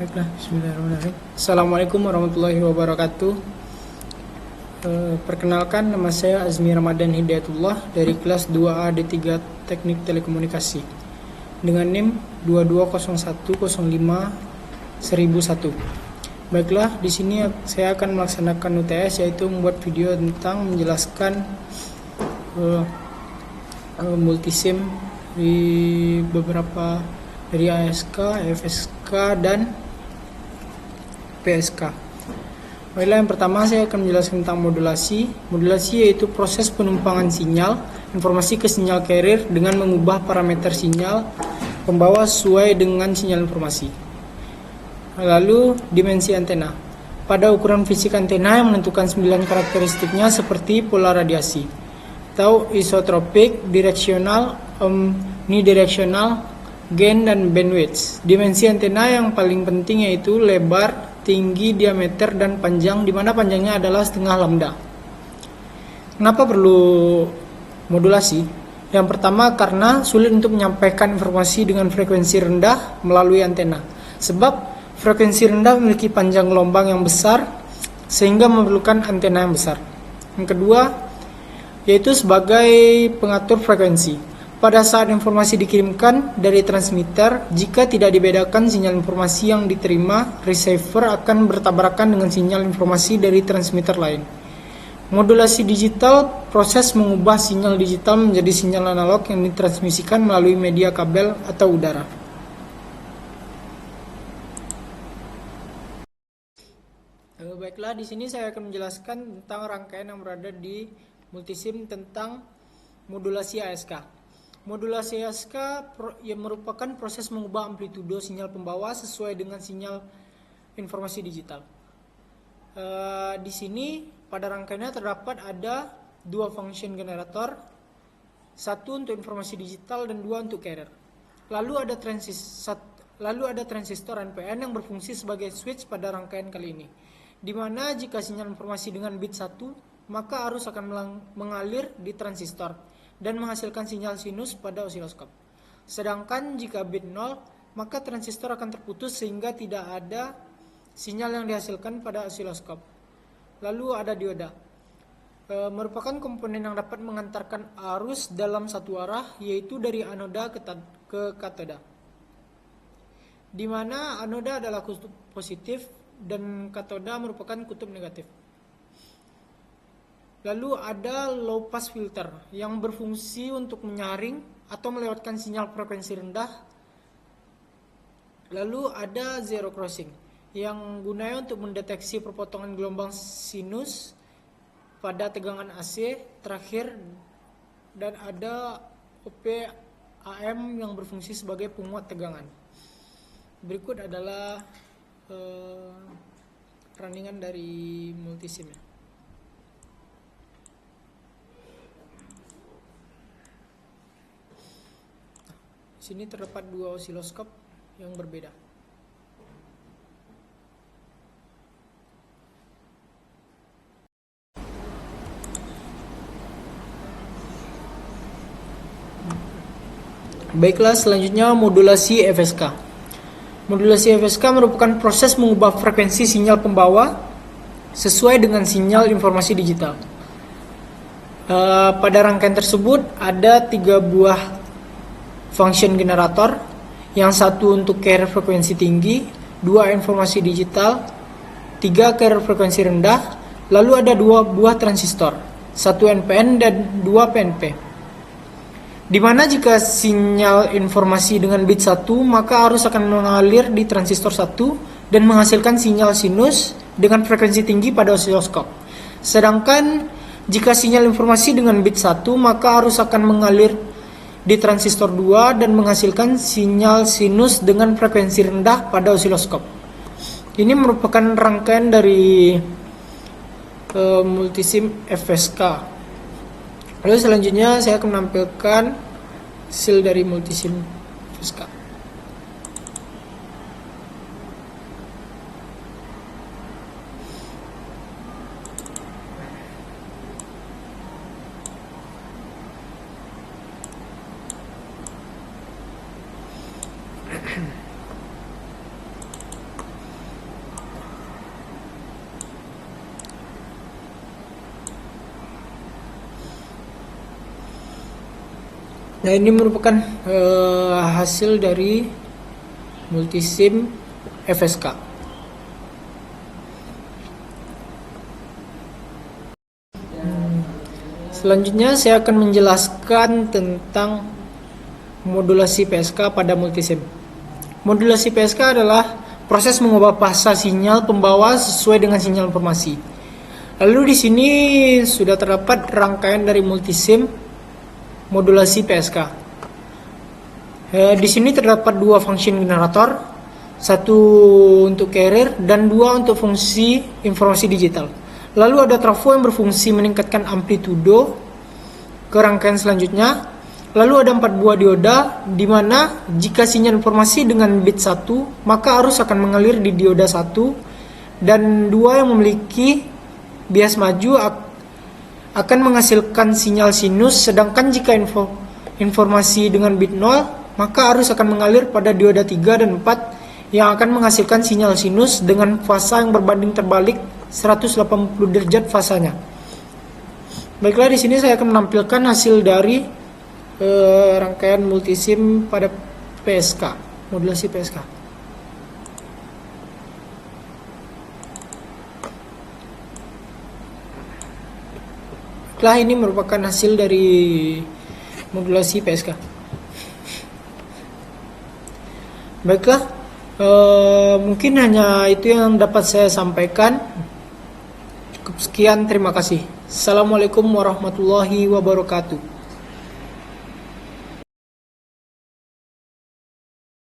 Baiklah, bismillahirrahmanirrahim. Assalamualaikum warahmatullahi wabarakatuh. Perkenalkan, nama saya Azmi Ramadan Hidayatullah dari kelas 2A D3 Teknik Telekomunikasi dengan NIM 2201051001. Baiklah, di sini saya akan melaksanakan UTS, yaitu membuat video tentang menjelaskan multisim di beberapa dari ASK, FSK, dan PSK. Baiklah, yang pertama saya akan menjelaskan tentang modulasi. Modulasi yaitu proses penumpangan sinyal informasi ke sinyal carrier dengan mengubah parameter sinyal pembawa sesuai dengan sinyal informasi. Lalu, dimensi antena. Pada ukuran fisik antena yang menentukan 9 karakteristiknya seperti pola radiasi, atau isotropik, direksional, omnidireksional, gain, dan bandwidth. Dimensi antena yang paling penting yaitu lebar, tinggi, diameter, dan panjang, di mana panjangnya adalah setengah lambda. Kenapa perlu modulasi? Yang pertama, karena sulit untuk menyampaikan informasi dengan frekuensi rendah melalui antena. Sebab frekuensi rendah memiliki panjang gelombang yang besar sehingga memerlukan antena yang besar. Yang kedua, yaitu sebagai pengatur frekuensi. Pada saat informasi dikirimkan dari transmitter, jika tidak dibedakan sinyal informasi yang diterima, receiver akan bertabrakan dengan sinyal informasi dari transmitter lain. Modulasi digital, proses mengubah sinyal digital menjadi sinyal analog yang ditransmisikan melalui media kabel atau udara. Baiklah, di sini saya akan menjelaskan tentang rangkaian yang berada di multisim tentang modulasi ASK. Modulasi ASK yang merupakan proses mengubah amplitudo sinyal pembawa sesuai dengan sinyal informasi digital. Di sini pada rangkaiannya terdapat ada 2 function generator, 1 untuk informasi digital dan 2 untuk carrier. Lalu ada transistor NPN yang berfungsi sebagai switch pada rangkaian kali ini, di mana jika sinyal informasi dengan bit 1, maka arus akan mengalir di transistor dan menghasilkan sinyal sinus pada osiloskop. Sedangkan jika bit 0, maka transistor akan terputus sehingga tidak ada sinyal yang dihasilkan pada osiloskop. Lalu ada dioda. Merupakan komponen yang dapat mengantarkan arus dalam satu arah, yaitu dari anoda ke katoda. Di mana anoda adalah kutub positif dan katoda merupakan kutub negatif. Lalu ada low pass filter yang berfungsi untuk menyaring atau melewatkan sinyal frekuensi rendah. Lalu ada zero crossing yang gunanya untuk mendeteksi perpotongan gelombang sinus pada tegangan AC terakhir, dan ada OP-AM yang berfungsi sebagai penguat tegangan. Berikut adalah runningan dari multisimnya. Di sini terdapat 2 osiloskop yang berbeda. Baiklah, selanjutnya modulasi FSK. Modulasi FSK merupakan proses mengubah frekuensi sinyal pembawa sesuai dengan sinyal informasi digital. Pada rangkaian tersebut ada 3 buah function generator, yang 1 untuk carrier frekuensi tinggi, 2 informasi digital, 3 carrier frekuensi rendah, lalu ada 2 buah transistor, 1 NPN dan 2 PNP. Di mana jika sinyal informasi dengan bit 1, maka arus akan mengalir di transistor 1 dan menghasilkan sinyal sinus dengan frekuensi tinggi pada osiloskop. Sedangkan jika sinyal informasi dengan bit 1, maka arus akan mengalir di transistor 2 dan menghasilkan sinyal sinus dengan frekuensi rendah pada osiloskop. Ini merupakan rangkaian dari multisim FSK. Lalu selanjutnya saya akan menampilkan hasil dari multisim FSK. Nah, ini merupakan hasil dari multisim FSK. Selanjutnya saya akan menjelaskan tentang modulasi PSK pada multisim. Modulasi PSK adalah proses mengubah fasa sinyal pembawa sesuai dengan sinyal informasi. Lalu di sini sudah terdapat rangkaian dari multisim modulasi PSK. Di sini terdapat dua fungsi generator, satu untuk carrier dan dua untuk fungsi informasi digital. Lalu ada trafo yang berfungsi meningkatkan amplitudo ke rangkaian selanjutnya. Lalu ada 4 buah dioda, di mana jika sinyal informasi dengan bit 1, maka arus akan mengalir di dioda 1, dan 2 yang memiliki bias maju akan menghasilkan sinyal sinus, sedangkan jika informasi dengan bit 0, maka arus akan mengalir pada dioda 3 dan 4 yang akan menghasilkan sinyal sinus dengan fasa yang berbanding terbalik 180 derajat fasanya. Baiklah, di sini saya akan menampilkan hasil dari rangkaian multisim pada PSK, modulasi PSK. Baiklah, ini merupakan hasil dari modulasi PSK. Baiklah, mungkin hanya itu yang dapat saya sampaikan. Cukup sekian, terima kasih. Assalamualaikum warahmatullahi wabarakatuh.